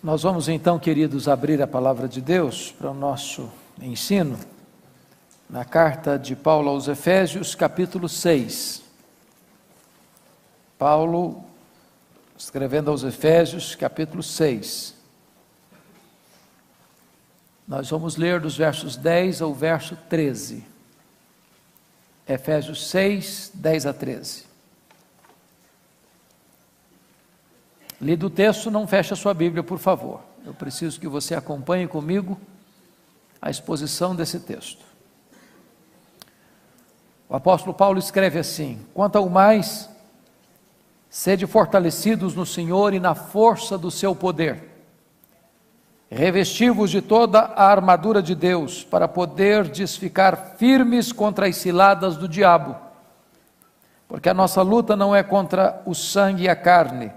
Nós vamos então, queridos, abrir a palavra de Deus para o nosso ensino, na carta de Paulo aos Efésios, capítulo 6. Paulo, escrevendo aos Efésios, capítulo 6. Nós vamos ler dos versos 10 ao verso 13. Efésios 6, 10 a 13. Lido o texto, não feche a sua Bíblia, por favor. Eu preciso que você acompanhe comigo a exposição desse texto. O apóstolo Paulo escreve assim: quanto ao mais, sede fortalecidos no Senhor e na força do seu poder. Revesti-vos de toda a armadura de Deus, para poderdes ficar firmes contra as ciladas do diabo. Porque a nossa luta não é contra o sangue e a carne,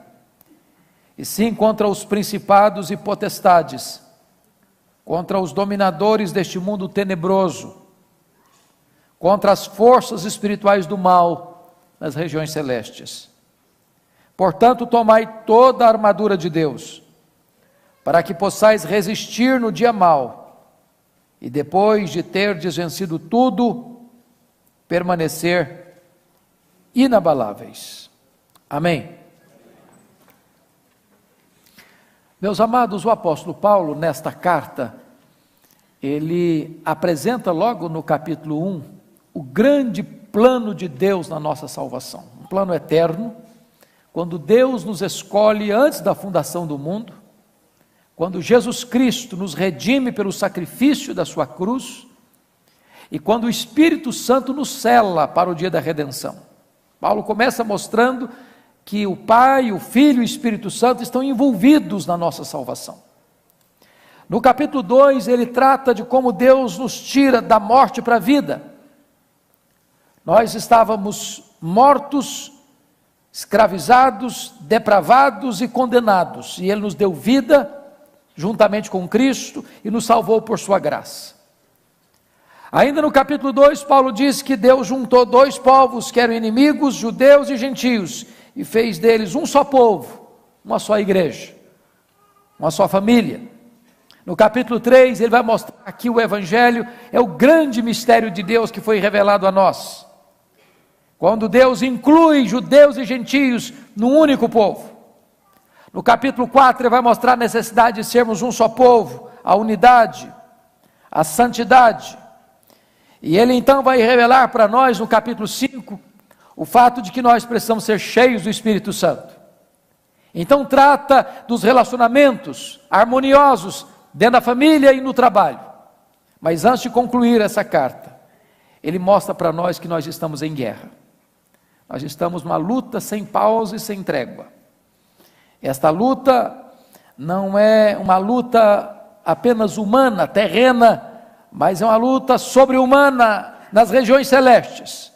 e sim contra os principados e potestades, contra os dominadores deste mundo tenebroso, contra as forças espirituais do mal nas regiões celestes. Portanto, tomai toda a armadura de Deus, para que possais resistir no dia mau, e depois de terdes vencido tudo, permanecer inabaláveis. Amém. Meus amados, o apóstolo Paulo, nesta carta, ele apresenta logo no capítulo 1, o grande plano de Deus na nossa salvação. Um plano eterno, quando Deus nos escolhe antes da fundação do mundo, quando Jesus Cristo nos redime pelo sacrifício da sua cruz, e quando o Espírito Santo nos sela para o dia da redenção. Paulo começa mostrando que o Pai, o Filho e o Espírito Santo estão envolvidos na nossa salvação. No capítulo 2, ele trata de como Deus nos tira da morte para a vida. Nós estávamos mortos, escravizados, depravados e condenados, e ele nos deu vida, juntamente com Cristo, e nos salvou por sua graça. Ainda no capítulo 2, Paulo diz que Deus juntou dois povos, que eram inimigos, judeus e gentios, e fez deles um só povo, uma só igreja, uma só família. No capítulo 3, ele vai mostrar que o Evangelho é o grande mistério de Deus que foi revelado a nós, quando Deus inclui judeus e gentios num único povo. No capítulo 4, ele vai mostrar a necessidade de sermos um só povo, a unidade, a santidade. E ele então vai revelar para nós, no capítulo 5, o fato de que nós precisamos ser cheios do Espírito Santo. Então trata dos relacionamentos harmoniosos dentro da família e no trabalho. Mas antes de concluir essa carta, ele mostra para nós que nós estamos em guerra. Nós estamos numa luta sem pausa e sem trégua. Esta luta não é uma luta apenas humana, terrena, mas é uma luta sobre-humana nas regiões celestes.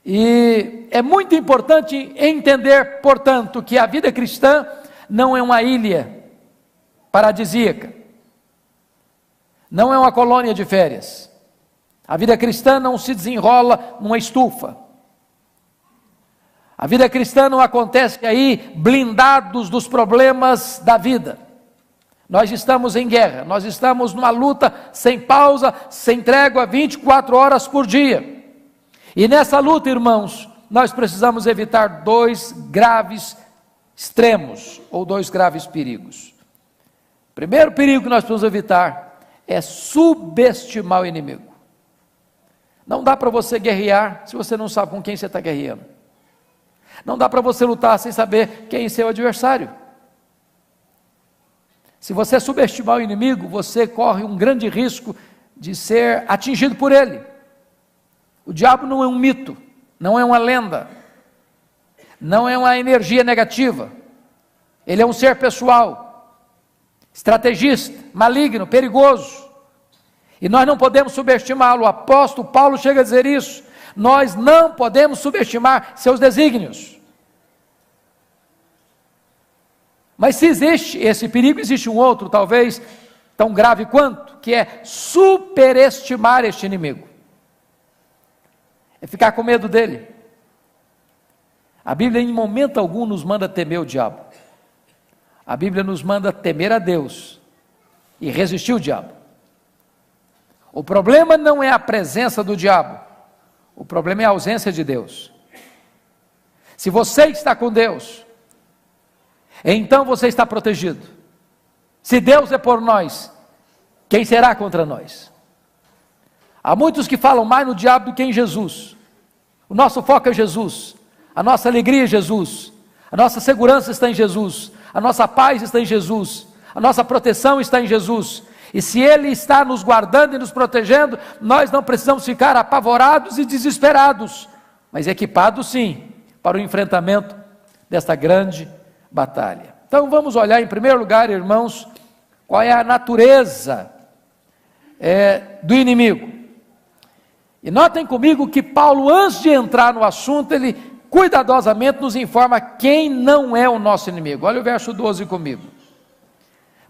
E é muito importante entender, portanto, que a vida cristã não é uma ilha paradisíaca, não é uma colônia de férias. A vida cristã não se desenrola numa estufa. A vida cristã não acontece aí blindados dos problemas da vida. Nós estamos em guerra, nós estamos numa luta sem pausa, sem trégua, 24 horas por dia. E nessa luta, irmãos, nós precisamos evitar dois graves extremos, ou dois graves perigos. O primeiro perigo que nós precisamos evitar é subestimar o inimigo. Não dá para você guerrear se você não sabe com quem você está guerreando. Não dá para você lutar sem saber quem é seu adversário. Se você subestimar o inimigo, você corre um grande risco de ser atingido por ele. O diabo não é um mito, não é uma lenda, não é uma energia negativa. Ele é um ser pessoal, estrategista, maligno, perigoso. E nós não podemos subestimá-lo. O apóstolo Paulo chega a dizer isso. Nós não podemos subestimar seus desígnios. Mas se existe esse perigo, existe um outro, talvez tão grave quanto, que é superestimar este inimigo. É ficar com medo dele. A Bíblia em momento algum nos manda temer o diabo. A Bíblia nos manda temer a Deus e resistir o diabo. O problema não é a presença do diabo, o problema é a ausência de Deus. Se você está com Deus, então você está protegido. Se Deus é por nós, quem será contra nós? Há muitos que falam mais no diabo do que em Jesus. O nosso foco é Jesus, a nossa alegria é Jesus, a nossa segurança está em Jesus, a nossa paz está em Jesus, a nossa proteção está em Jesus. E se Ele está nos guardando e nos protegendo, nós não precisamos ficar apavorados e desesperados, mas equipados sim, para o enfrentamento desta grande batalha. Então vamos olhar em primeiro lugar, irmãos, qual é a natureza do inimigo. E notem comigo que Paulo, antes de entrar no assunto, ele cuidadosamente nos informa quem não é o nosso inimigo. Olha o verso 12 comigo.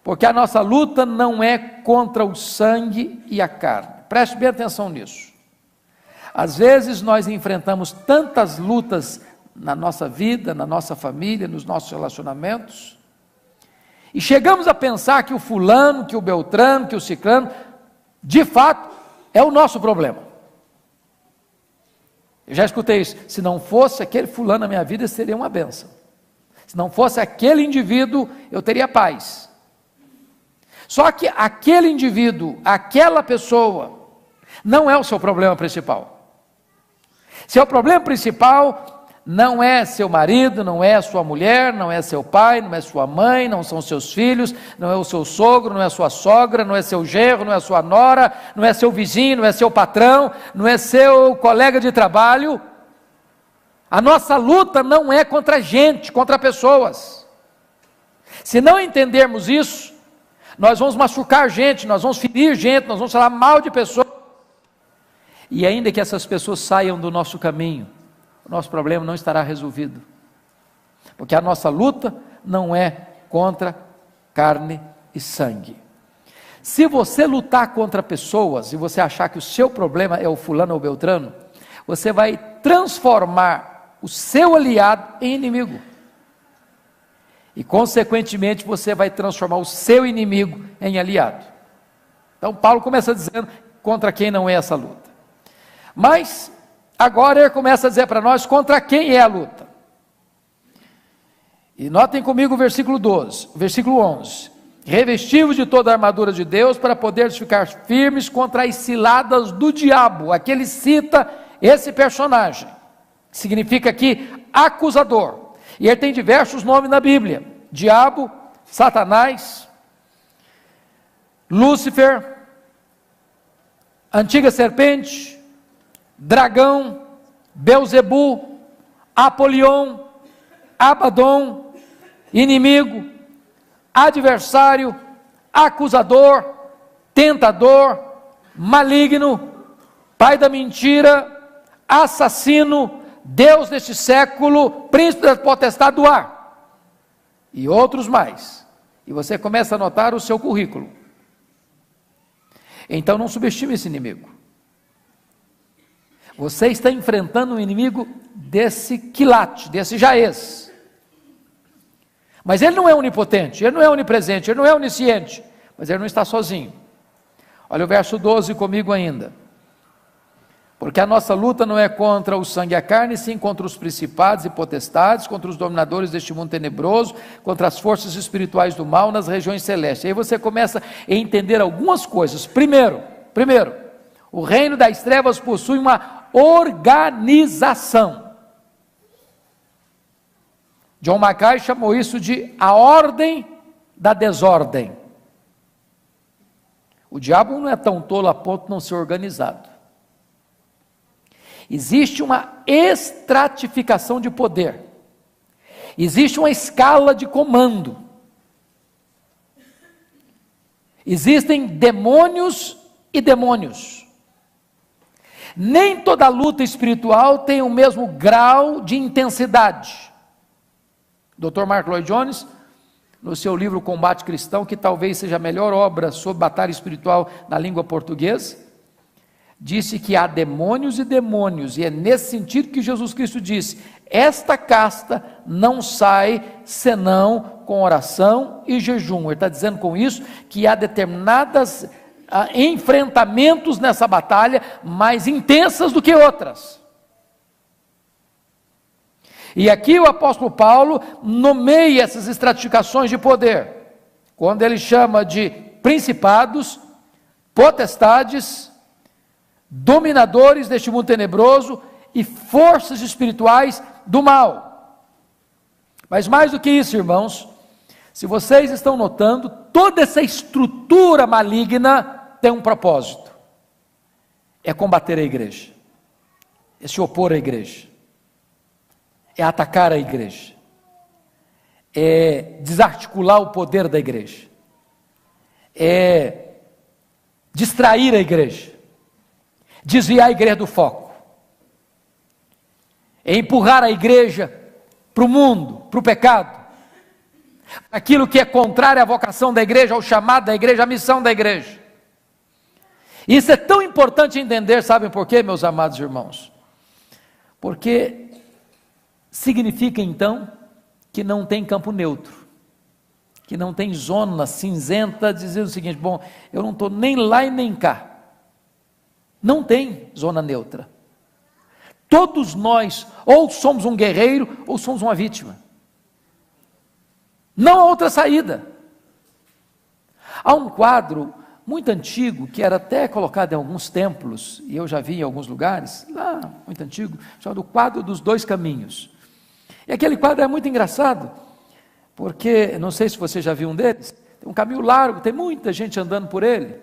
Porque a nossa luta não é contra o sangue e a carne. Preste bem atenção nisso. Às vezes nós enfrentamos tantas lutas na nossa vida, na nossa família, nos nossos relacionamentos, e chegamos a pensar que o fulano, que o beltrano, que o ciclano, de fato, é o nosso problema. Eu já escutei isso, se não fosse aquele fulano na minha vida, seria uma bênção. Se não fosse aquele indivíduo, eu teria paz. Só que aquele indivíduo, aquela pessoa, não é o seu problema principal. Seu problema principal não é seu marido, não é sua mulher, não é seu pai, não é sua mãe, não são seus filhos, não é o seu sogro, não é sua sogra, não é seu genro, não é sua nora, não é seu vizinho, não é seu patrão, não é seu colega de trabalho. A nossa luta não é contra gente, contra pessoas. Se não entendermos isso, nós vamos machucar gente, nós vamos ferir gente, nós vamos falar mal de pessoas. E ainda que essas pessoas saiam do nosso caminho, o nosso problema não estará resolvido. Porque a nossa luta não é contra carne e sangue. Se você lutar contra pessoas e você achar que o seu problema é o fulano ou o beltrano, você vai transformar o seu aliado em inimigo. E consequentemente você vai transformar o seu inimigo em aliado. Então Paulo começa dizendo contra quem não é essa luta. Mas agora ele começa a dizer para nós contra quem é a luta. E notem comigo o versículo 12, versículo 11. Revestivos de toda a armadura de Deus para poderes ficar firmes contra as ciladas do diabo. Aqui ele cita esse personagem, que significa aqui acusador. E ele tem diversos nomes na Bíblia: diabo, Satanás, Lúcifer, antiga serpente, dragão, Belzebu, Apolion, Abaddon, inimigo, adversário, acusador, tentador, maligno, pai da mentira, assassino, Deus deste século, príncipe da potestade do ar, e outros mais. E você começa a notar o seu currículo. Então não subestime esse inimigo. Você está enfrentando um inimigo desse quilate, desse jaez. Mas ele não é onipotente, ele não é onipresente, ele não é onisciente, mas ele não está sozinho. Olha o verso 12 comigo ainda. Porque a nossa luta não é contra o sangue e a carne, sim contra os principados e potestades, contra os dominadores deste mundo tenebroso, contra as forças espirituais do mal nas regiões celestes. Aí você começa a entender algumas coisas. Primeiro, o reino das trevas possui uma organização. John Mackay chamou isso de a ordem da desordem. O diabo não é tão tolo a ponto de não ser organizado. Existe uma estratificação de poder, existe uma escala de comando, existem demônios e demônios. Nem toda luta espiritual tem o mesmo grau de intensidade. Dr. Mark Lloyd Jones, no seu livro Combate Cristão, que talvez seja a melhor obra sobre batalha espiritual na língua portuguesa, disse que há demônios e demônios, e é nesse sentido que Jesus Cristo disse: esta casta não sai senão com oração e jejum. Ele está dizendo com isso que há determinados enfrentamentos nessa batalha mais intensas do que outras. E aqui o apóstolo Paulo nomeia essas estratificações de poder, quando ele chama de principados, potestades, dominadores deste mundo tenebroso e forças espirituais do mal. Mas mais do que isso, irmãos, se vocês estão notando, toda essa estrutura maligna tem um propósito: é combater a igreja, é se opor à igreja, é atacar a igreja, é desarticular o poder da igreja, é distrair a igreja, desviar a igreja do foco, é empurrar a igreja para o mundo, para o pecado, aquilo que é contrário à vocação da igreja, ao chamado da igreja, à missão da igreja. Isso é tão importante entender, sabem por quê, meus amados irmãos? Porque significa então que não tem campo neutro, que não tem zona cinzenta, dizendo o seguinte: bom, eu não estou nem lá e nem cá. Não tem zona neutra. Todos nós, ou somos um guerreiro, ou somos uma vítima. Não há outra saída. Há um quadro muito antigo, que era até colocado em alguns templos, e eu já vi em alguns lugares, lá, muito antigo, chamado o quadro dos dois caminhos. E aquele quadro é muito engraçado, porque, não sei se você já viu um deles, tem um caminho largo, tem muita gente andando por ele.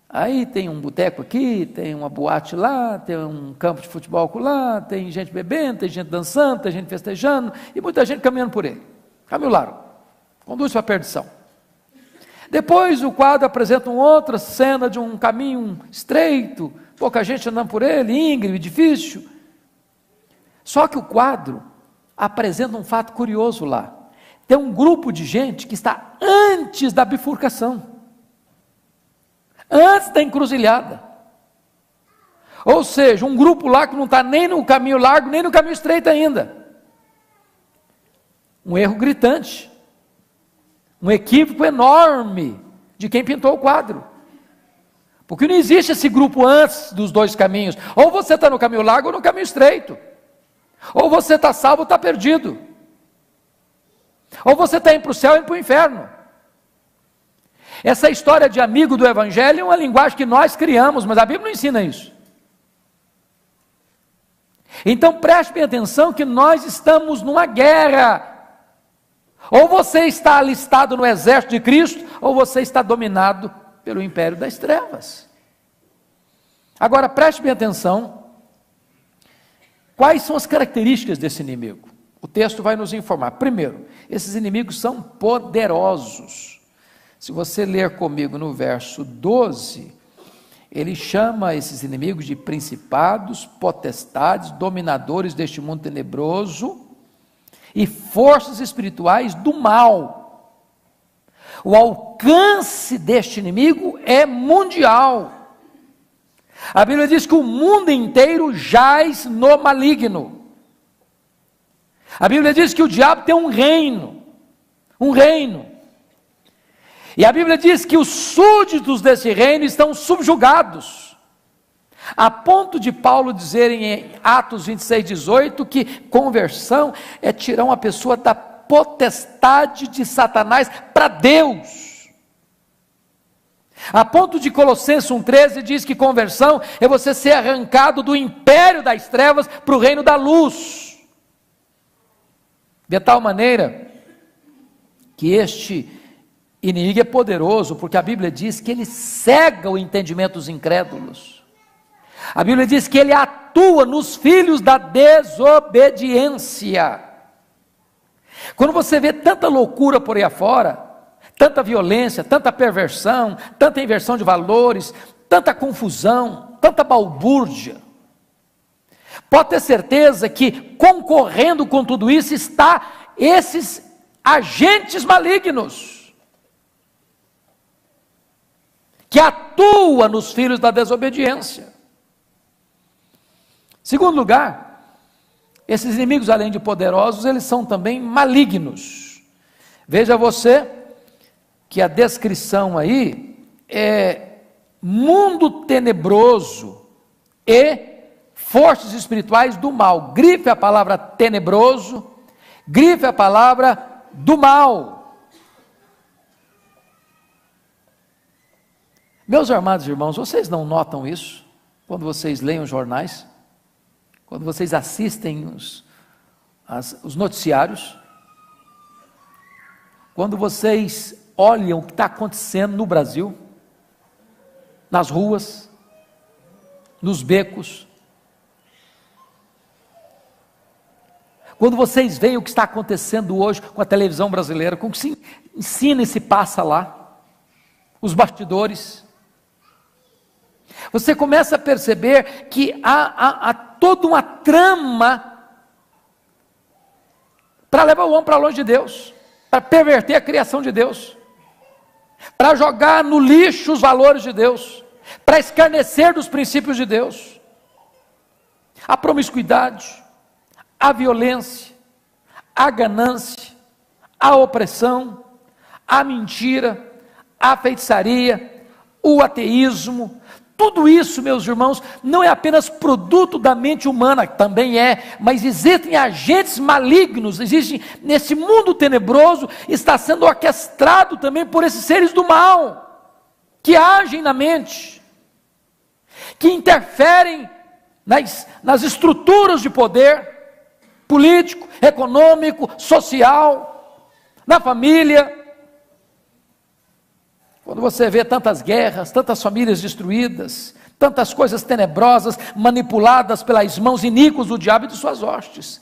Aí tem um boteco aqui, tem uma boate lá, tem um campo de futebol lá, tem gente bebendo, tem gente dançando, tem gente festejando, e muita gente caminhando por ele. Caminho largo, conduz para a perdição. Depois o quadro apresenta uma outra cena de um caminho estreito, pouca gente andando por ele, íngreme, difícil. Só que o quadro apresenta um fato curioso lá. Tem um grupo de gente que está antes da bifurcação, antes da encruzilhada. Ou seja, um grupo lá que não está nem no caminho largo, nem no caminho estreito ainda. Um erro gritante. Um equívoco enorme de quem pintou o quadro. Porque não existe esse grupo antes dos dois caminhos. Ou você está no caminho largo ou no caminho estreito. Ou você está salvo ou está perdido. Ou você está indo para o céu ou indo para o inferno. Essa história de amigo do evangelho é uma linguagem que nós criamos, mas a Bíblia não ensina isso. Então preste bem atenção que nós estamos numa guerra. Ou você está alistado no exército de Cristo, ou você está dominado pelo império das trevas. Agora preste bem atenção, quais são as características desse inimigo? O texto vai nos informar. Primeiro, esses inimigos são poderosos. Se você ler comigo no verso 12, ele chama esses inimigos de principados, potestades, dominadores deste mundo tenebroso e forças espirituais do mal. O alcance deste inimigo é mundial. A Bíblia diz que o mundo inteiro jaz no maligno. A Bíblia diz que o diabo tem um reino. E a Bíblia diz que os súditos desse reino estão subjugados. A ponto de Paulo dizer em Atos 26, 18, que conversão é tirar uma pessoa da potestade de Satanás para Deus. A ponto de Colossenses 1,13 diz que conversão é você ser arrancado do império das trevas para o reino da luz. De tal maneira que este inimigo é poderoso, porque a Bíblia diz que ele cega o entendimento dos incrédulos. A Bíblia diz que ele atua nos filhos da desobediência. Quando você vê tanta loucura por aí afora, tanta violência, tanta perversão, tanta inversão de valores, tanta confusão, tanta balbúrdia, pode ter certeza que concorrendo com tudo isso está esses agentes malignos, que atuam nos filhos da desobediência. Segundo lugar, esses inimigos, além de poderosos, eles são também malignos. Veja você que a descrição aí é mundo tenebroso e forças espirituais do mal. Grife a palavra tenebroso, grife a palavra do mal. Meus amados irmãos, vocês não notam isso quando vocês leem os jornais? Quando vocês assistem os noticiários? Quando vocês olham o que está acontecendo no Brasil, nas ruas, nos becos, quando vocês veem o que está acontecendo hoje com a televisão brasileira, com o que se ensina e se passa lá, os bastidores, você começa a perceber que há toda uma trama para levar o homem para longe de Deus, para perverter a criação de Deus, para jogar no lixo os valores de Deus, para escarnecer dos princípios de Deus. A promiscuidade, a violência, a ganância, a opressão, a mentira, a feitiçaria, o ateísmo, tudo isso, meus irmãos, não é apenas produto da mente humana, também é, mas existem agentes malignos, existem nesse mundo tenebroso, está sendo orquestrado também por esses seres do mal, que agem na mente, que interferem nas estruturas de poder, político, econômico, social, na família. Quando você vê tantas guerras, tantas famílias destruídas, tantas coisas tenebrosas, manipuladas pelas mãos iníquas do diabo e de suas hostes,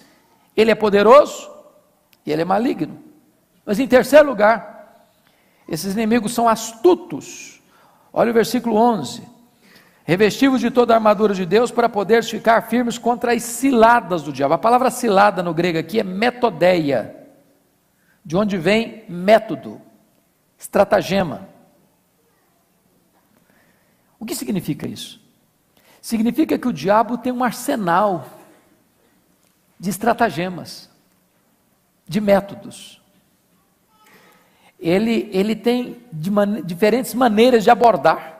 ele é poderoso e ele é maligno. Mas em terceiro lugar, esses inimigos são astutos. Olha o versículo 11: revestivos de toda a armadura de Deus para poder ficar firmes contra as ciladas do diabo. A palavra cilada no grego aqui é metodeia, de onde vem método, estratagema. O que significa isso? Significa que o diabo tem um arsenal de estratagemas, de métodos. Ele tem diferentes maneiras de abordar.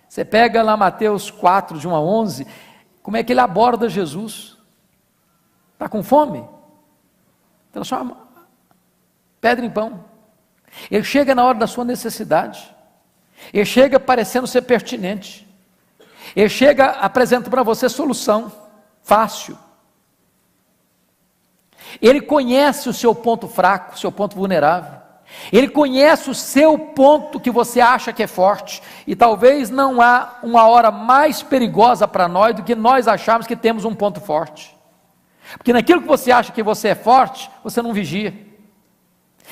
Você pega lá Mateus 4, de 1 a 11, como é que ele aborda Jesus? Está com fome? Transforma pedra em pão. Ele chega na hora da sua necessidade. Ele chega parecendo ser pertinente. Ele chega apresentando para você solução fácil. Ele conhece o seu ponto fraco, o seu ponto vulnerável. Ele conhece o seu ponto que você acha que é forte. E talvez não há uma hora mais perigosa para nós do que nós acharmos que temos um ponto forte. Porque naquilo que você acha que você é forte, você não vigia.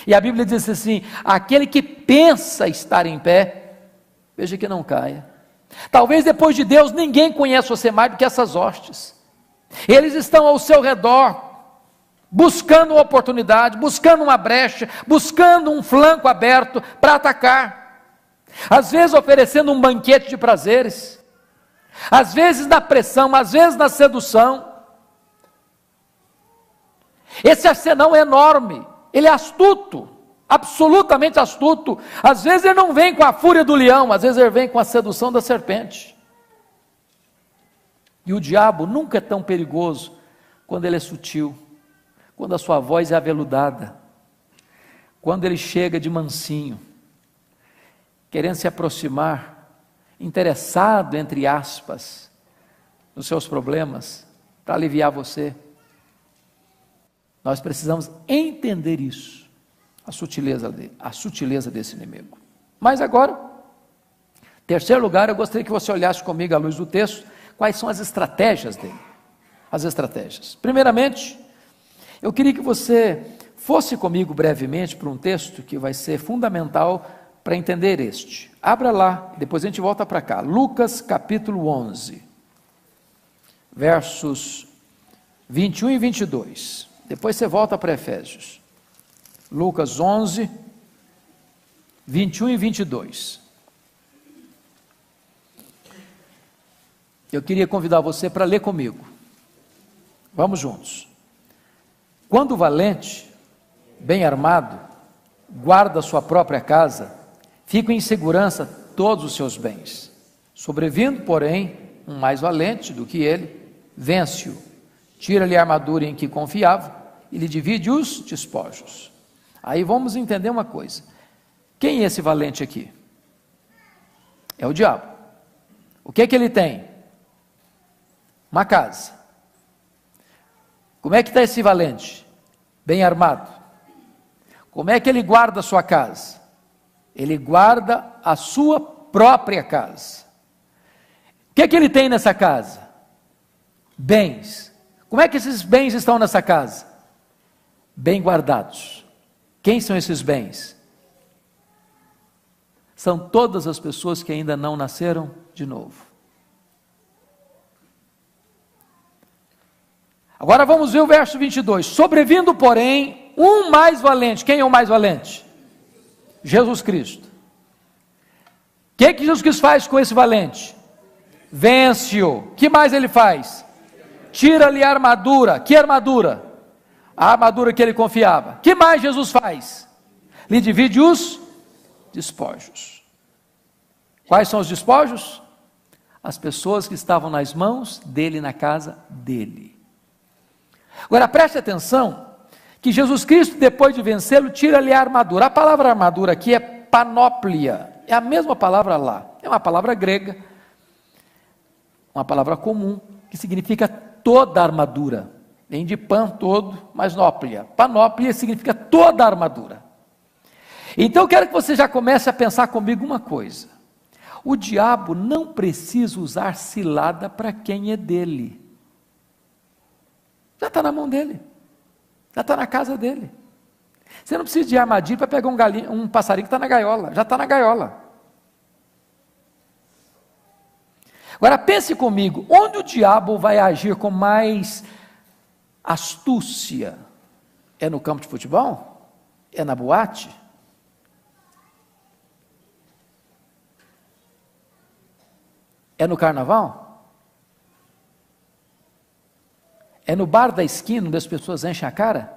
E a Bíblia diz assim: aquele que pensa estar em pé, veja que não caia. Talvez depois de Deus ninguém conhece você mais do que essas hostes. Eles estão ao seu redor, buscando uma oportunidade, buscando uma brecha, buscando um flanco aberto para atacar. Às vezes oferecendo um banquete de prazeres, às vezes na pressão, às vezes na sedução. Esse arsenal é enorme, ele é astuto, absolutamente astuto. Às vezes ele não vem com a fúria do leão, às vezes ele vem com a sedução da serpente. E o diabo nunca é tão perigoso quando ele é sutil, quando a sua voz é aveludada, quando ele chega de mansinho, querendo se aproximar, interessado, entre aspas, nos seus problemas, para aliviar você. Nós precisamos entender isso. A sutileza desse inimigo. Mas agora, terceiro lugar, eu gostaria que você olhasse comigo à luz do texto, quais são as estratégias dele. As estratégias. Primeiramente, eu queria que você fosse comigo brevemente para um texto que vai ser fundamental para entender este. Abra lá, depois a gente volta para cá. Lucas capítulo 11, versos 21 e 22. Depois você volta para Efésios. Lucas 11, 21 e 22. Eu queria convidar você para ler comigo. Vamos juntos. Quando o valente bem armado, guarda sua própria casa, fica em segurança todos os seus bens. Sobrevindo, porém, um mais valente do que ele, vence-o, tira-lhe a armadura em que confiava e lhe divide os despojos. Aí vamos entender uma coisa. Quem é esse valente aqui? É o diabo. O que é que ele tem? Uma casa. Como é que está esse valente? Bem armado. Como é que ele guarda a sua casa? Ele guarda a sua própria casa. O que é que ele tem nessa casa? Bens. Como é que esses bens estão nessa casa? Bem guardados. Quem são esses bens? São todas as pessoas que ainda não nasceram de novo. Agora vamos ver o verso 22. Sobrevindo, porém, um mais valente. Quem é o mais valente? Jesus Cristo. O que Jesus Cristo faz com esse valente? Vence-o. Que mais ele faz? Tira-lhe a armadura. Que armadura? A armadura que ele confiava. Que mais Jesus faz? Lhe divide os despojos. Quais são os despojos? As pessoas que estavam nas mãos dele, na casa dele. Agora preste atenção, que Jesus Cristo, depois de vencê-lo, tira-lhe a armadura. A palavra armadura aqui é panóplia, é a mesma palavra lá, é uma palavra grega, uma palavra comum, que significa toda a armadura, vem de pan todo, mas nóplia, panóplia significa toda a armadura. Então eu quero que você já comece a pensar comigo uma coisa, o diabo não precisa usar cilada para quem é dele, já está na mão dele, já está na casa dele. Você não precisa de armadilha para pegar um passarinho que está na gaiola, já está na gaiola. Agora pense comigo, onde o diabo vai agir com mais astúcia? É no campo de futebol? É na boate? É no carnaval? É no bar da esquina onde as pessoas enchem a cara?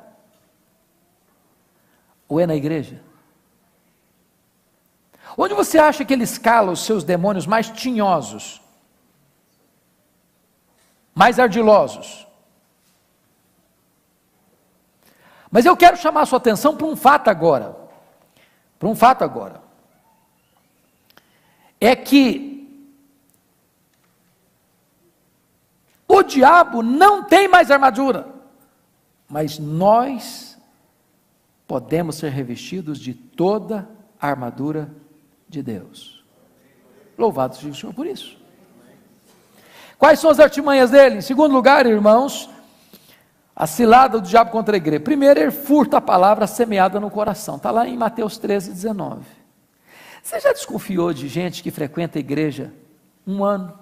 Ou é na igreja? Onde você acha que ele escala os seus demônios mais tinhosos? Mais ardilosos? Mas eu quero chamar a sua atenção para um fato agora. Para um fato agora. É que o diabo não tem mais armadura, mas nós podemos ser revestidos de toda a armadura de Deus. Louvado seja o Senhor por isso. Quais são as artimanhas dele? Em segundo lugar, irmãos, a cilada do diabo contra a igreja. Primeiro, ele furta a palavra semeada no coração. Está lá em Mateus 13:19. Você já desconfiou de gente que frequenta a igreja 1 ano,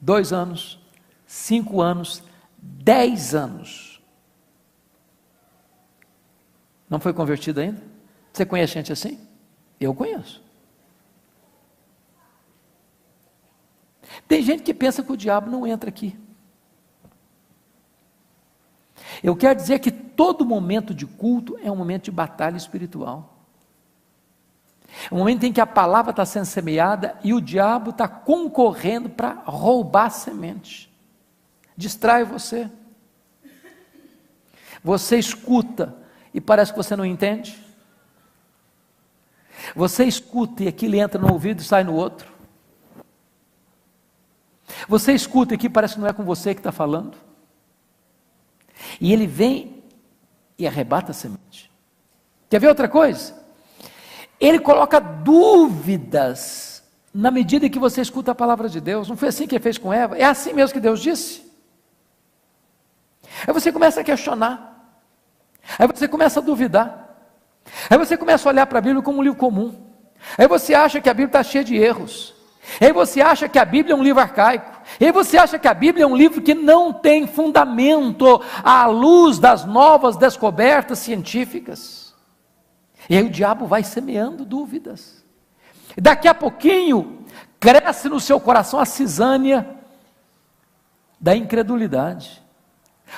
2 anos, 5 anos, 10 anos? Não foi convertido ainda? Você conhece gente assim? Eu conheço. Tem gente que pensa que o diabo não entra aqui. Eu quero dizer que todo momento de culto é um momento de batalha espiritual. É um momento em que a palavra está sendo semeada e o diabo está concorrendo para roubar a semente. Distrai você. Você escuta e parece que você não entende. Você escuta e aquilo entra no ouvido e sai no outro. Você escuta e aqui parece que não é com você que está falando. E ele vem e arrebata a semente. Quer ver outra coisa? Ele coloca dúvidas na medida em que você escuta a palavra de Deus. Não foi assim que ele fez com Eva? É assim mesmo que Deus disse? Aí você começa a questionar. Aí você começa a duvidar. Aí você começa a olhar para a Bíblia como um livro comum. Aí você acha que a Bíblia está cheia de erros. Aí você acha que a Bíblia é um livro arcaico. Aí você acha que a Bíblia é um livro que não tem fundamento à luz das novas descobertas científicas. E aí o diabo vai semeando dúvidas. E daqui a pouquinho cresce no seu coração a cisânia da incredulidade.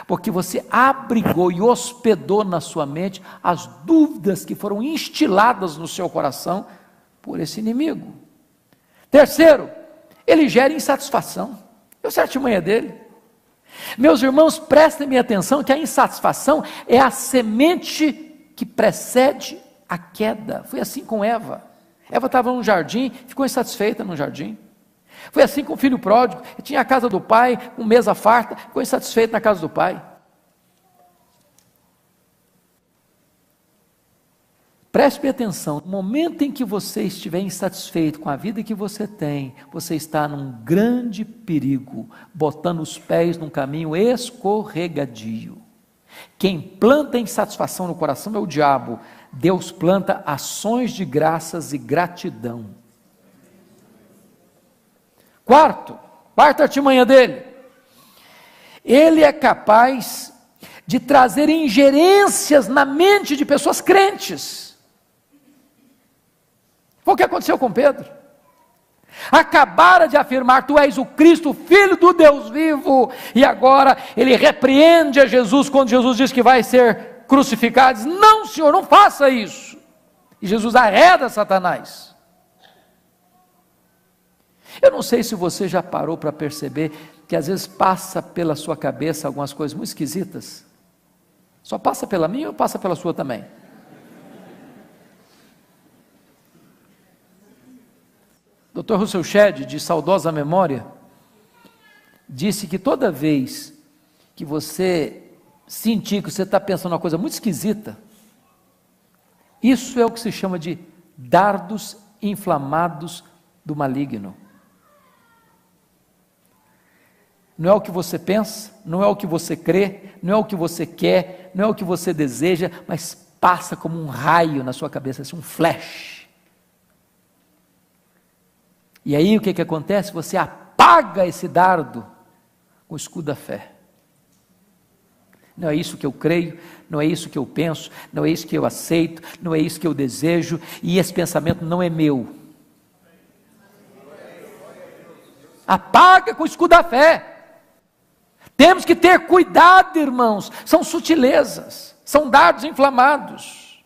porque você abrigou e hospedou na sua mente as dúvidas que foram instiladas no seu coração por esse inimigo. Terceiro, ele gera insatisfação. Essa é a artimanha dele. Meus irmãos, prestem atenção que a insatisfação é a semente que precede a queda. Foi assim com Eva. Eva estava num jardim, ficou insatisfeita no jardim. Foi assim com o filho pródigo, ele tinha a casa do pai, com mesa farta, ficou insatisfeito na casa do pai. Preste atenção, no momento em que você estiver insatisfeito com a vida que você tem, você está num grande perigo, botando os pés num caminho escorregadio. Quem planta insatisfação no coração é o diabo. Deus planta ações de graças e gratidão. Quarta artimanha dele, ele é capaz de trazer ingerências na mente de pessoas crentes. Foi o que aconteceu com Pedro. Acabara de afirmar: tu és o Cristo, Filho do Deus vivo, e agora ele repreende a Jesus quando Jesus diz que vai ser crucificado. Diz: não, Senhor, não faça isso. E Jesus arreda Satanás. Eu não sei se você já parou para perceber que às vezes passa pela sua cabeça algumas coisas muito esquisitas. Só passa pela minha ou passa pela sua também? Dr. Russell Shedd, de saudosa memória, disse que toda vez que você sentir que você está pensando uma coisa muito esquisita, isso é o que se chama de dardos inflamados do maligno. Não é o que você pensa, não é o que você crê, não é o que você quer, não é o que você deseja, mas passa como um raio na sua cabeça, assim, um flash. E aí o que acontece? Você apaga esse dardo com o escudo da fé. Não é isso que eu creio, não é isso que eu penso, não é isso que eu aceito, não é isso que eu desejo, e esse pensamento não é meu. Apaga com o escudo da fé. Temos que ter cuidado, irmãos, são sutilezas, são dardos inflamados.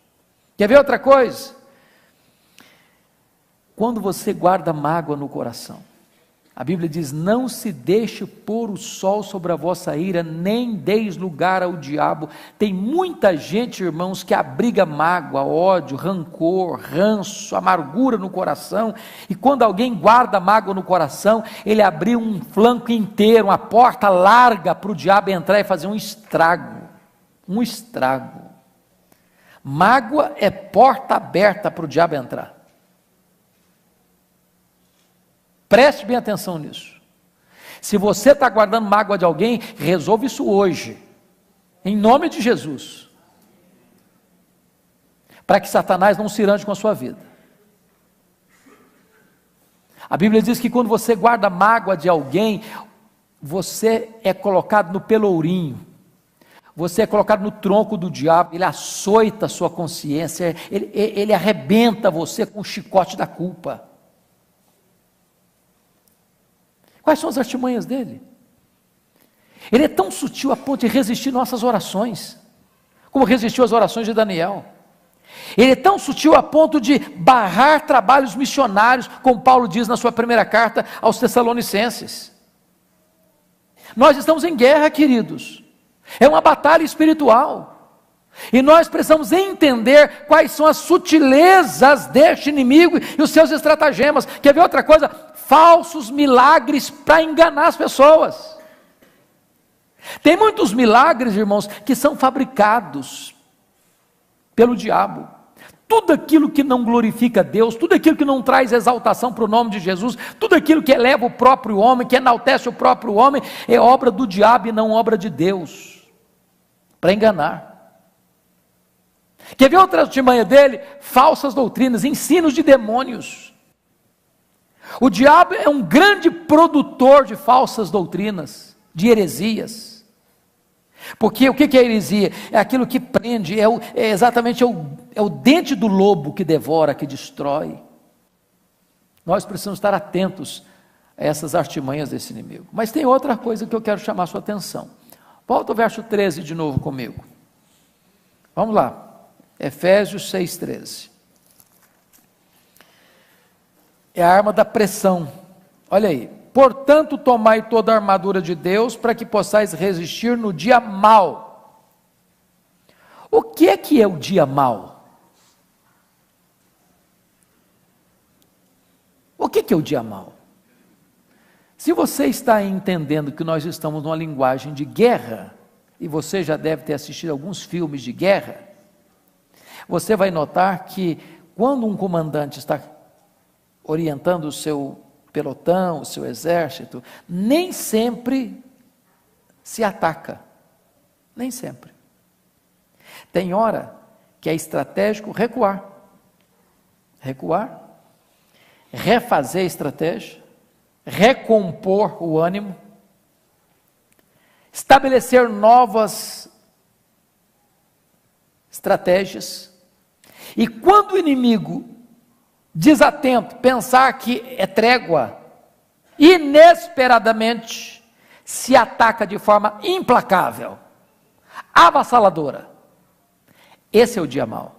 Quer ver outra coisa? Quando você guarda mágoa no coração, a Bíblia diz: não se deixe pôr o sol sobre a vossa ira, nem deis lugar ao diabo. Tem muita gente, irmãos, que abriga mágoa, ódio, rancor, ranço, amargura no coração, e quando alguém guarda mágoa no coração, ele abriu um flanco inteiro, uma porta larga para o diabo entrar e fazer um estrago. Mágoa é porta aberta para o diabo entrar. Preste bem atenção nisso. Se você está guardando mágoa de alguém, resolve isso hoje, em nome de Jesus, para que Satanás não se irante com a sua vida. A Bíblia diz que quando você guarda mágoa de alguém, você é colocado no pelourinho, você é colocado no tronco do diabo, ele açoita a sua consciência, ele arrebenta você com o chicote da culpa. Quais são as artimanhas dele? Ele é tão sutil a ponto de resistir nossas orações, como resistiu às orações de Daniel. Ele é tão sutil a ponto de barrar trabalhos missionários, como Paulo diz na sua primeira carta aos Tessalonicenses. Nós estamos em guerra, queridos. É uma batalha espiritual. E nós precisamos entender quais são as sutilezas deste inimigo e os seus estratagemas. Quer ver outra coisa? Falsos milagres para enganar as pessoas. Tem muitos milagres, irmãos, que são fabricados pelo diabo. Tudo aquilo que não glorifica a Deus, tudo aquilo que não traz exaltação para o nome de Jesus, tudo aquilo que eleva o próprio homem, que enaltece o próprio homem, é obra do diabo e não obra de Deus, para enganar. Quer ver outra artimanha dele? Falsas doutrinas, ensinos de demônios. O diabo é um grande produtor de falsas doutrinas, de heresias. Porque o que é heresia? É aquilo que prende, exatamente o dente do lobo que devora, que destrói. Nós precisamos estar atentos a essas artimanhas desse inimigo. Mas tem outra coisa que eu quero chamar a sua atenção. Volta ao verso 13 de novo comigo. Vamos lá. Efésios 6,13. É a arma da pressão. Olha aí. Portanto, tomai toda a armadura de Deus, para que possais resistir no dia mau. O que é o dia mau? O que é o dia mau? Se você está entendendo que nós estamos numa linguagem de guerra, e você já deve ter assistido alguns filmes de guerra, você vai notar que quando um comandante está orientando o seu pelotão, o seu exército, nem sempre se ataca, nem sempre. Tem hora que é estratégico recuar, refazer a estratégia, recompor o ânimo, estabelecer novas estratégias, e quando o inimigo, desatento, pensar que é trégua, inesperadamente se ataca de forma implacável, avassaladora. Esse é o dia mau.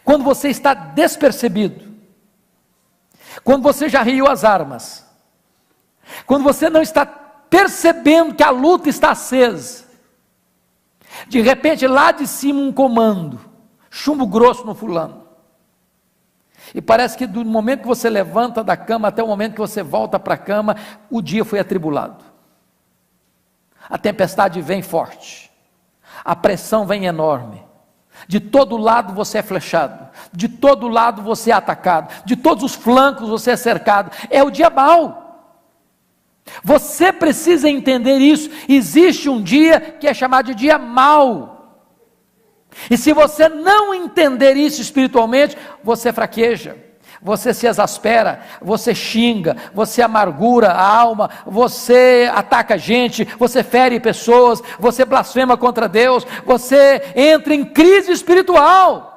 Quando você está despercebido, quando você já riu as armas, quando você não está percebendo que a luta está acesa, de repente lá de cima um comando, chumbo grosso no fulano, e parece que do momento que você levanta da cama até o momento que você volta para a cama, o dia foi atribulado, a tempestade vem forte, a pressão vem enorme, de todo lado você é flechado, de todo lado você é atacado, de todos os flancos você é cercado, é o dia mau. Você precisa entender isso. Existe um dia que é chamado de dia mau, e se você não entender isso espiritualmente, você fraqueja, você se exaspera, você xinga, você amargura a alma, você ataca gente, você fere pessoas, você blasfema contra Deus, você entra em crise espiritual.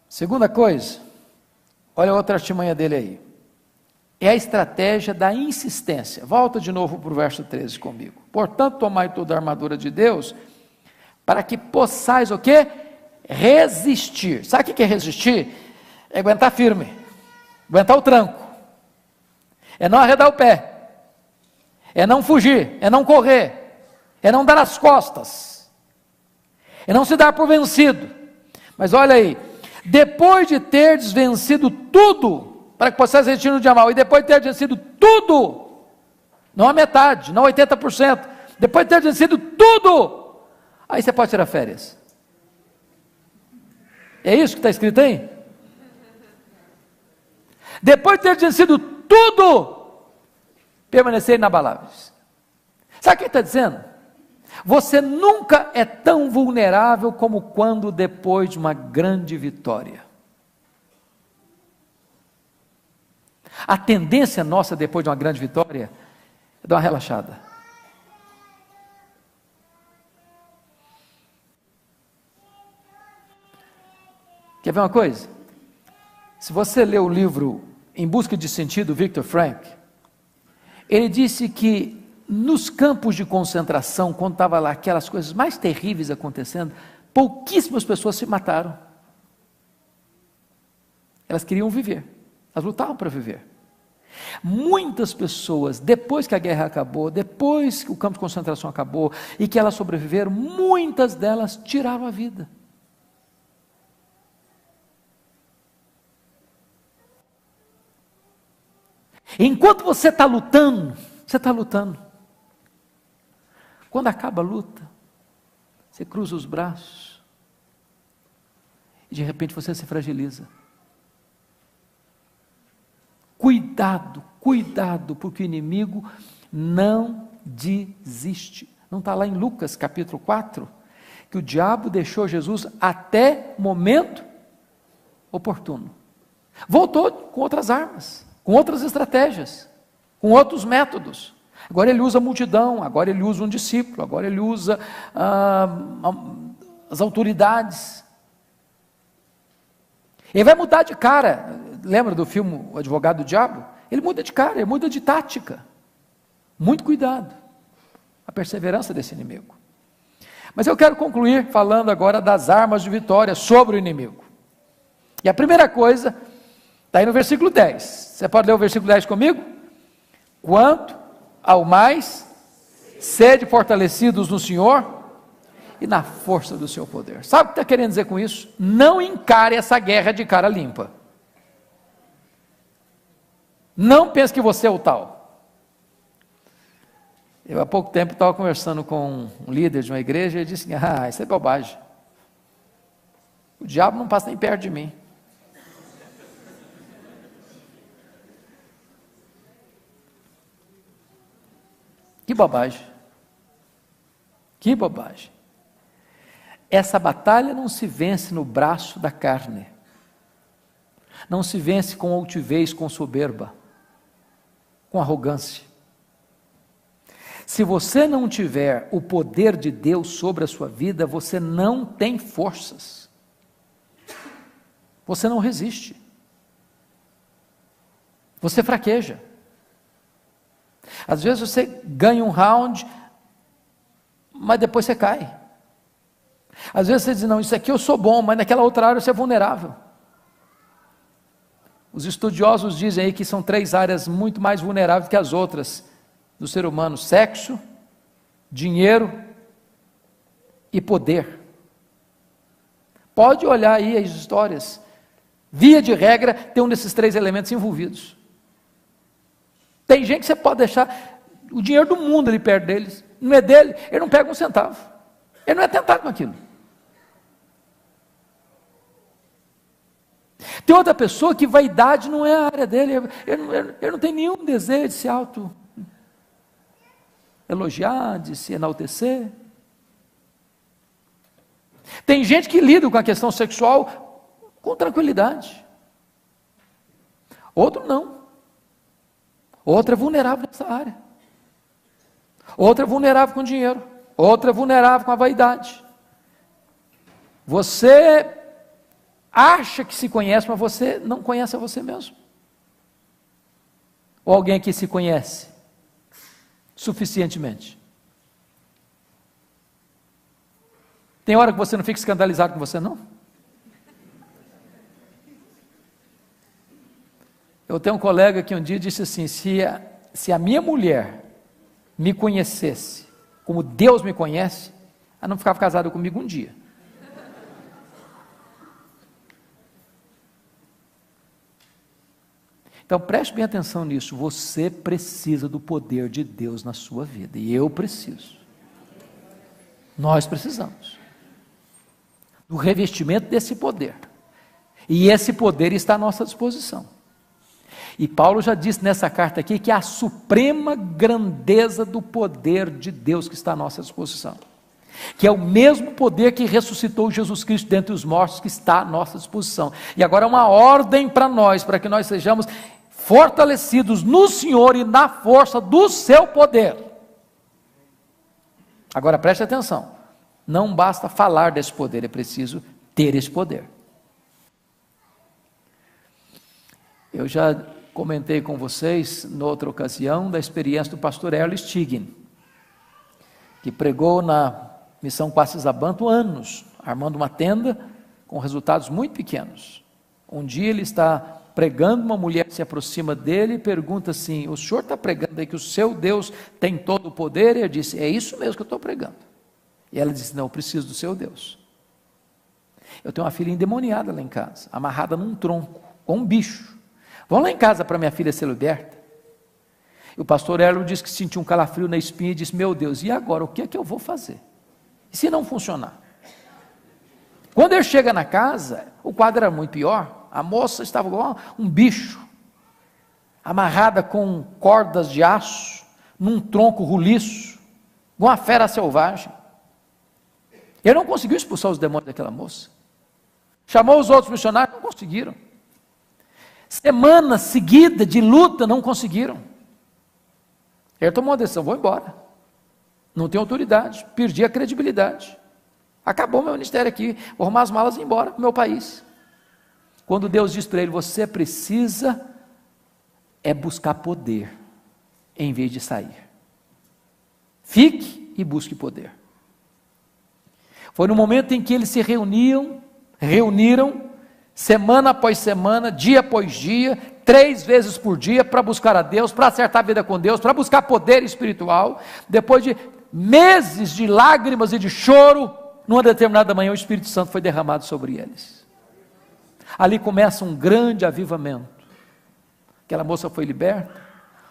Segunda coisa, olha a outra artimanha dele aí, é a estratégia da insistência. Volta de novo para o verso 13 comigo. Portanto, tomai toda a armadura de Deus, para que possais o quê? Resistir. Sabe o que é resistir? É aguentar firme, aguentar o tranco, é não arredar o pé, é não fugir, é não correr, é não dar as costas, é não se dar por vencido. Mas olha aí, depois de teres vencido tudo, para que possais resistir no dia mau, e depois de ter vencido tudo, não a metade, não 80%, depois de ter vencido tudo, aí você pode tirar férias. É isso que está escrito aí? Depois de ter vencido tudo, permanecer inabaláveis. Sabe o que ele está dizendo? Você nunca é tão vulnerável como quando depois de uma grande vitória. A tendência nossa depois de uma grande vitória é dar uma relaxada. Quer ver uma coisa? Se você ler o livro Em Busca de Sentido, Viktor Frankl, ele disse que nos campos de concentração, quando estava lá aquelas coisas mais terríveis acontecendo, pouquíssimas pessoas se mataram. Elas queriam viver, elas lutavam para viver. Muitas pessoas, depois que a guerra acabou, depois que o campo de concentração acabou e que elas sobreviveram, muitas delas tiraram a vida. Enquanto você está lutando, você está lutando. Quando acaba a luta, você cruza os braços e de repente você se fragiliza. Cuidado, cuidado, porque o inimigo não desiste. Não está lá em Lucas capítulo 4, que o diabo deixou Jesus até momento oportuno. Voltou com outras armas, com outras estratégias, com outros métodos. Agora ele usa a multidão, agora ele usa um discípulo, agora ele usa as autoridades. Ele vai mudar de cara. Lembra do filme O Advogado do Diabo? Ele muda de cara, ele muda de tática. Muito cuidado. A perseverança desse inimigo. Mas eu quero concluir falando agora das armas de vitória sobre o inimigo. E a primeira coisa, está aí no versículo 10. Você pode ler o versículo 10 comigo? Quanto ao mais, sede fortalecidos no Senhor e na força do seu poder. Sabe o que está querendo dizer com isso? Não encare essa guerra de cara limpa. Não pense que você é o tal. Eu há pouco tempo estava conversando com um líder de uma igreja e ele disse: isso é bobagem. O diabo não passa nem perto de mim. Que bobagem. Que bobagem. Essa batalha não se vence no braço da carne. Não se vence com altivez, com soberba, com arrogância. Se você não tiver o poder de Deus sobre a sua vida, você não tem forças. Você não resiste. Você fraqueja. Às vezes você ganha um round, mas depois você cai. Às vezes você diz: não, isso aqui eu sou bom, mas naquela outra área você é vulnerável. Os estudiosos dizem aí que são 3 áreas muito mais vulneráveis que as outras do ser humano: sexo, dinheiro e poder. Pode olhar aí as histórias. Via de regra, tem um desses 3 elementos envolvidos. Tem gente que você pode deixar o dinheiro do mundo ali perto deles, não é dele, ele não pega um centavo. Ele não é tentado com aquilo. Tem outra pessoa que vaidade não é a área dele, ele não tem nenhum desejo de se elogiar, de se enaltecer. Tem gente que lida com a questão sexual com tranquilidade. Outro não. Outra é vulnerável nessa área. Outra é vulnerável com dinheiro. Outra é vulnerável com a vaidade. Você acha que se conhece, mas você não conhece a você mesmo. Ou alguém que se conhece suficientemente. Tem hora que você não fica escandalizado com você, não? Eu tenho um colega que um dia disse assim: se a minha mulher me conhecesse como Deus me conhece, ela não ficava casada comigo um dia. Então preste bem atenção nisso. Você precisa do poder de Deus na sua vida, e eu preciso. Nós precisamos do revestimento desse poder, e esse poder está à nossa disposição. E Paulo já disse nessa carta aqui que é a suprema grandeza do poder de Deus que está à nossa disposição, que é o mesmo poder que ressuscitou Jesus Cristo dentre os mortos, que está à nossa disposição. E agora é uma ordem para nós, para que nós sejamos fortalecidos no Senhor e na força do seu poder. Agora preste atenção, não basta falar desse poder, é preciso ter esse poder. Eu já comentei com vocês, noutra ocasião, da experiência do pastor Erle Stigin, que pregou na missão Quacis-Abanto anos, armando uma tenda com resultados muito pequenos. Um dia ele está pregando, uma mulher se aproxima dele e pergunta assim: o senhor está pregando aí que o seu Deus tem todo o poder? E ele disse: é isso mesmo que eu estou pregando. E ela disse: não, eu preciso do seu Deus. Eu tenho uma filha endemoniada lá em casa, amarrada num tronco, com um bicho. Vão lá em casa para minha filha ser liberta. E o pastor Erlo disse que sentiu um calafrio na espinha e disse: meu Deus, e agora, o que é que eu vou fazer? E se não funcionar? Quando ele chega na casa, o quadro era muito pior. A moça estava igual um bicho, amarrada com cordas de aço, num tronco roliço, igual uma fera selvagem. Ele não conseguiu expulsar os demônios daquela moça. Chamou os outros missionários, não conseguiram. Semana seguida de luta, não conseguiram. Ele tomou uma decisão: vou embora, não tenho autoridade, perdi a credibilidade, acabou meu ministério aqui, vou arrumar as malas e ir embora para o meu país. quando Deus diz para ele: você precisa buscar poder, em vez de sair. Fique e busque poder. Foi no momento em que eles se reuniram, semana após semana, dia após dia, 3 vezes por dia, para buscar a Deus, para acertar a vida com Deus, para buscar poder espiritual. Depois de meses de lágrimas e de choro, numa determinada manhã o Espírito Santo foi derramado sobre eles. Ali começa um grande avivamento. Aquela moça foi liberta,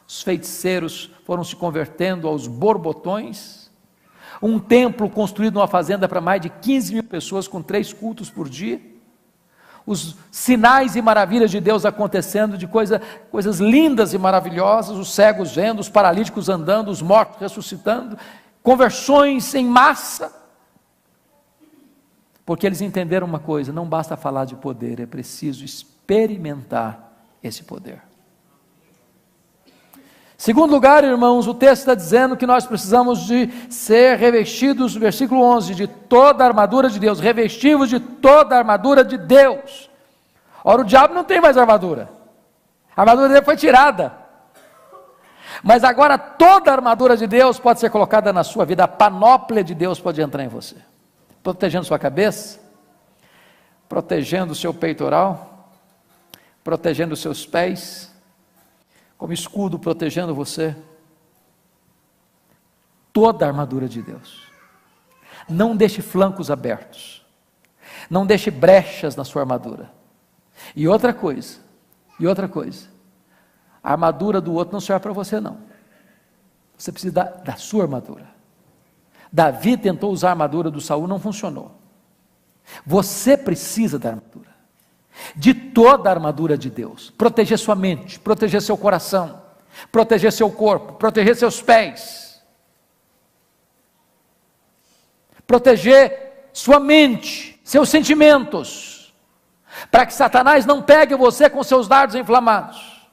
os feiticeiros foram se convertendo aos borbotões, um templo construído numa fazenda para mais de 15 mil pessoas, com 3 cultos por dia, os sinais e maravilhas de Deus acontecendo, de coisas lindas e maravilhosas, os cegos vendo, os paralíticos andando, os mortos ressuscitando, conversões em massa, porque eles entenderam uma coisa: não basta falar de poder, é preciso experimentar esse poder. Segundo lugar, irmãos, o texto está dizendo que nós precisamos de ser revestidos, versículo 11, de toda a armadura de Deus, revestivos de toda a armadura de Deus. Ora, o diabo não tem mais armadura, a armadura dele foi tirada, mas agora toda a armadura de Deus pode ser colocada na sua vida, a panóplia de Deus pode entrar em você, protegendo sua cabeça, protegendo o seu peitoral, protegendo os seus pés, como escudo protegendo você. Toda a armadura de Deus. Não deixe flancos abertos, não deixe brechas na sua armadura. E outra coisa, a armadura do outro não serve para você não, você precisa da sua armadura. Davi tentou usar a armadura do Saul, não funcionou. Você precisa da armadura, de toda a armadura de Deus, proteger sua mente, proteger seu coração, proteger seu corpo, proteger seus pés, proteger sua mente, seus sentimentos, para que Satanás não pegue você com seus dardos inflamados.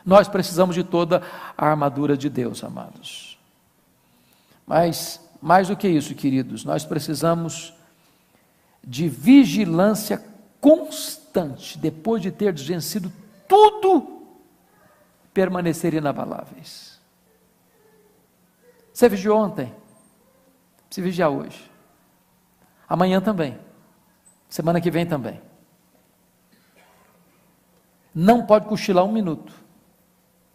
Nós precisamos de toda a armadura de Deus, amados. Mas, mais do que isso, queridos, nós precisamos de vigilância constante, depois de ter vencido tudo, permanecer inabaláveis. Você vigiou ontem, se vigiar hoje, amanhã também, semana que vem também. Não pode cochilar 1 minuto,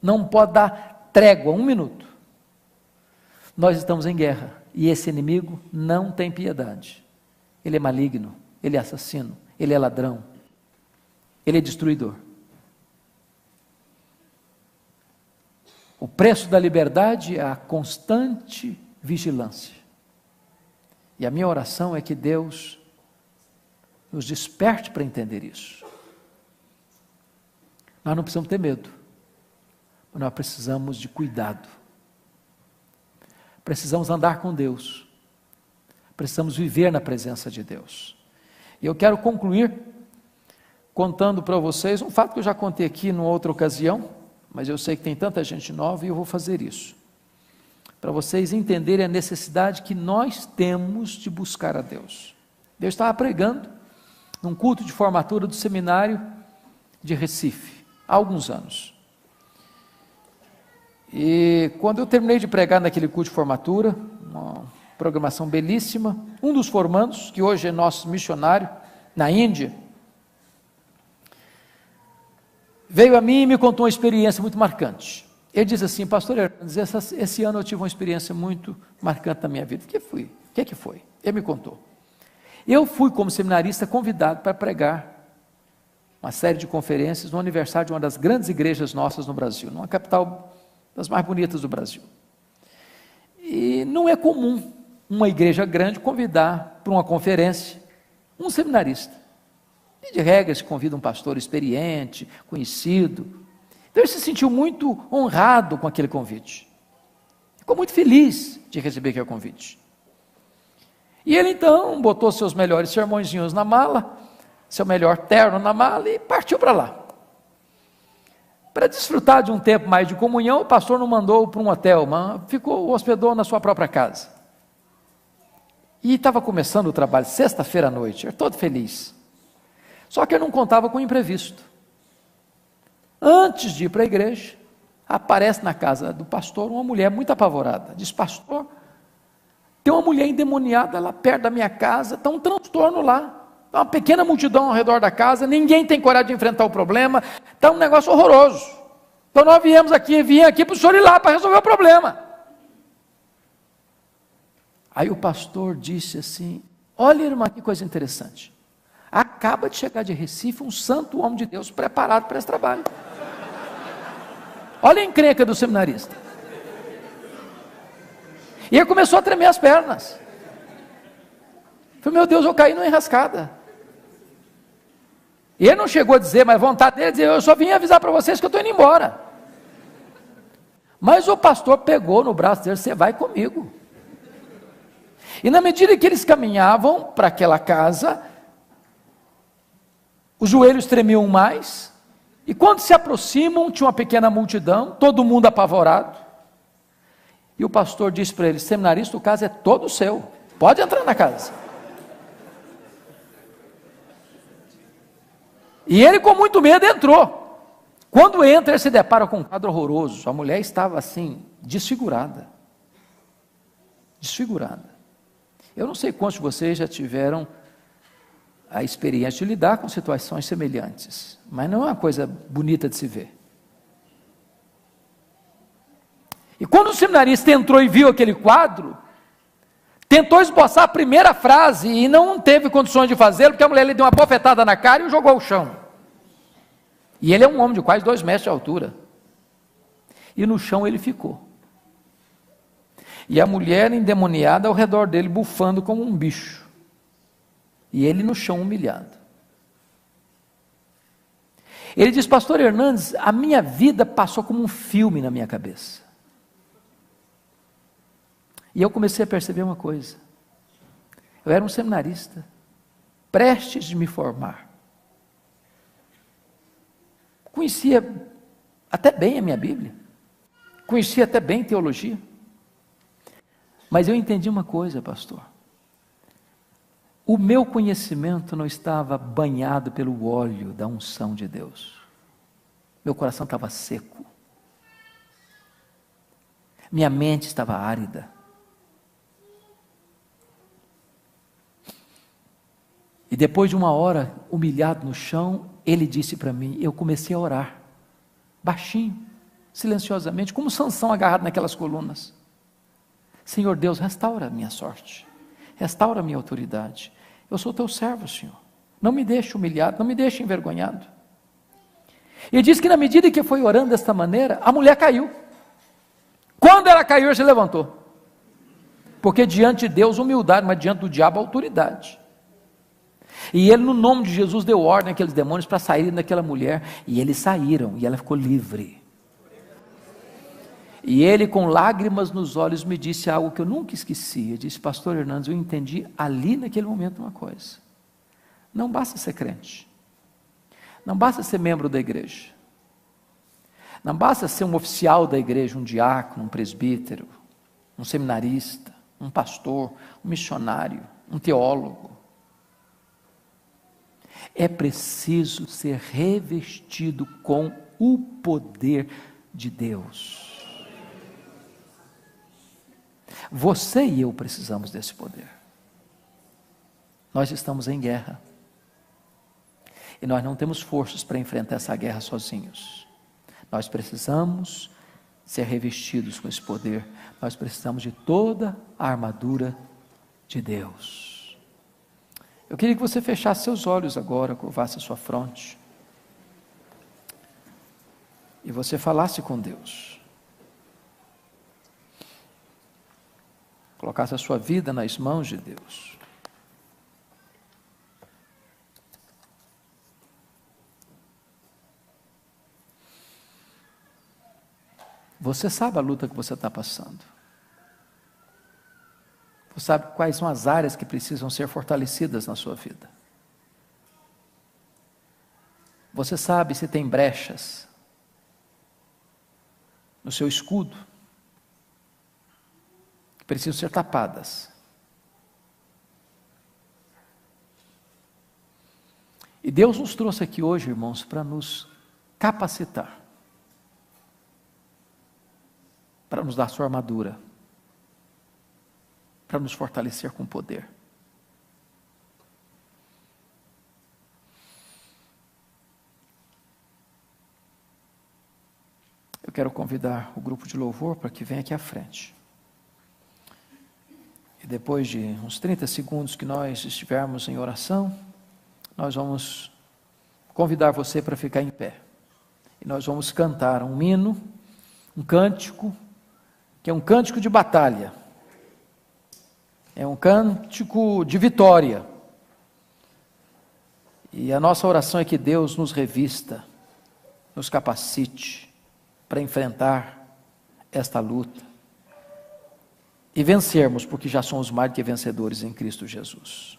não pode dar trégua 1 minuto. Nós estamos em guerra, e esse inimigo não tem piedade. Ele é maligno, ele é assassino, ele é ladrão, ele é destruidor. O preço da liberdade é a constante vigilância. E a minha oração é que Deus nos desperte para entender isso. Nós não precisamos ter medo, mas nós precisamos de cuidado. Precisamos andar com Deus, precisamos viver na presença de Deus. E eu quero concluir contando para vocês um fato que eu já contei aqui numa outra ocasião, mas eu sei que tem tanta gente nova e eu vou fazer isso, para vocês entenderem a necessidade que nós temos de buscar a Deus. Eu estava pregando num culto de formatura do seminário de Recife, há alguns anos. E quando eu terminei de pregar naquele culto de formatura, uma programação belíssima, um dos formandos, que hoje é nosso missionário na Índia, veio a mim e me contou uma experiência muito marcante. Ele diz assim: pastor Hernandes, esse ano eu tive uma experiência muito marcante na minha vida. O que foi? Ele me contou. Eu fui, como seminarista, convidado para pregar uma série de conferências no aniversário de uma das grandes igrejas nossas no Brasil, numa capital das mais bonitas do Brasil. E não é comum uma igreja grande convidar para uma conferência um seminarista. E de regra se convida um pastor experiente, conhecido. Então ele se sentiu muito honrado com aquele convite. Ficou muito feliz de receber aquele convite. E ele então botou seus melhores sermõezinhos na mala, seu melhor terno na mala e partiu para lá. Para desfrutar de um tempo mais de comunhão, o pastor não mandou para um hotel, mas hospedou na sua própria casa. E estava começando o trabalho, sexta-feira à noite, todo feliz. Só que ele não contava com o imprevisto. Antes de ir para a igreja, aparece na casa do pastor uma mulher muito apavorada. Diz: pastor, tem uma mulher endemoniada lá perto da minha casa, está um transtorno lá. Está uma pequena multidão ao redor da casa, ninguém tem coragem de enfrentar o problema, está um negócio horroroso. Então nós vim aqui para o senhor ir lá para resolver o problema. Aí o pastor disse assim: olha, irmã, que coisa interessante. Acaba de chegar de Recife um santo homem de Deus preparado para esse trabalho. Olha a encrenca do seminarista. E ele começou a tremer as pernas. Falei: meu Deus, eu caí numa enrascada. E ele não chegou a dizer, mas vontade dele dizer: eu só vim avisar para vocês que eu estou indo embora. Mas o pastor pegou no braço dele: você vai comigo. E na medida que eles caminhavam para aquela casa, os joelhos tremiam mais, e quando se aproximam, tinha uma pequena multidão, todo mundo apavorado, e o pastor disse para eles: seminarista, o caso é todo seu, pode entrar na casa. E ele, com muito medo, entrou. Quando entra, ele se depara com um quadro horroroso. A mulher estava assim, desfigurada. Desfigurada. Eu não sei quantos de vocês já tiveram a experiência de lidar com situações semelhantes, mas não é uma coisa bonita de se ver. E quando o seminarista entrou e viu aquele quadro, tentou esboçar a primeira frase e não teve condições de fazê-lo, porque a mulher lhe deu uma bofetada na cara e o jogou ao chão. E ele é um homem de quase 2 metros de altura. E no chão ele ficou. E a mulher endemoniada ao redor dele, bufando como um bicho. E ele no chão humilhado. Ele diz: pastor Hernandes, a minha vida passou como um filme na minha cabeça. E eu comecei a perceber uma coisa. Eu era um seminarista, prestes de me formar. Conhecia até bem a minha Bíblia. Conhecia até bem teologia. Mas eu entendi uma coisa, pastor. O meu conhecimento não estava banhado pelo óleo da unção de Deus. Meu coração estava seco. Minha mente estava árida. E depois de 1 hora, humilhado no chão, ele disse para mim, eu comecei a orar, baixinho, silenciosamente, como Sansão agarrado naquelas colunas. Senhor Deus, restaura a minha sorte, restaura a minha autoridade. Eu sou teu servo, Senhor. Não me deixe humilhado, não me deixe envergonhado. E diz que na medida que foi orando desta maneira, a mulher caiu. Quando ela caiu, ela se levantou. Porque diante de Deus, humildade, mas diante do diabo, autoridade. E ele, no nome de Jesus, deu ordem àqueles demônios para saírem daquela mulher. E eles saíram, e ela ficou livre. E ele, com lágrimas nos olhos, me disse algo que eu nunca esqueci. Ele disse: pastor Hernandes, eu entendi ali naquele momento uma coisa. Não basta ser crente. Não basta ser membro da igreja. Não basta ser um oficial da igreja, um diácono, um presbítero, um seminarista, um pastor, um missionário, um teólogo. É preciso ser revestido com o poder de Deus. Você e eu precisamos desse poder. Nós estamos em guerra. E nós não temos forças para enfrentar essa guerra sozinhos. Nós precisamos ser revestidos com esse poder. Nós precisamos de toda a armadura de Deus. Eu queria que você fechasse seus olhos agora, curvasse a sua fronte. E você falasse com Deus. Colocasse a sua vida nas mãos de Deus. Você sabe a luta que você está passando. Você sabe quais são as áreas que precisam ser fortalecidas na sua vida. Você sabe se tem brechas no seu escudo que precisam ser tapadas. E Deus nos trouxe aqui hoje, irmãos, para nos capacitar, para nos dar sua armadura, para nos fortalecer com poder. Eu quero convidar o grupo de louvor para que venha aqui à frente. E depois de uns 30 segundos que nós estivermos em oração, nós vamos convidar você para ficar em pé. E nós vamos cantar um hino, um cântico, que é um cântico de batalha. É um cântico de vitória. E a nossa oração é que Deus nos revista, nos capacite para enfrentar esta luta e vencermos, porque já somos mais do que vencedores em Cristo Jesus.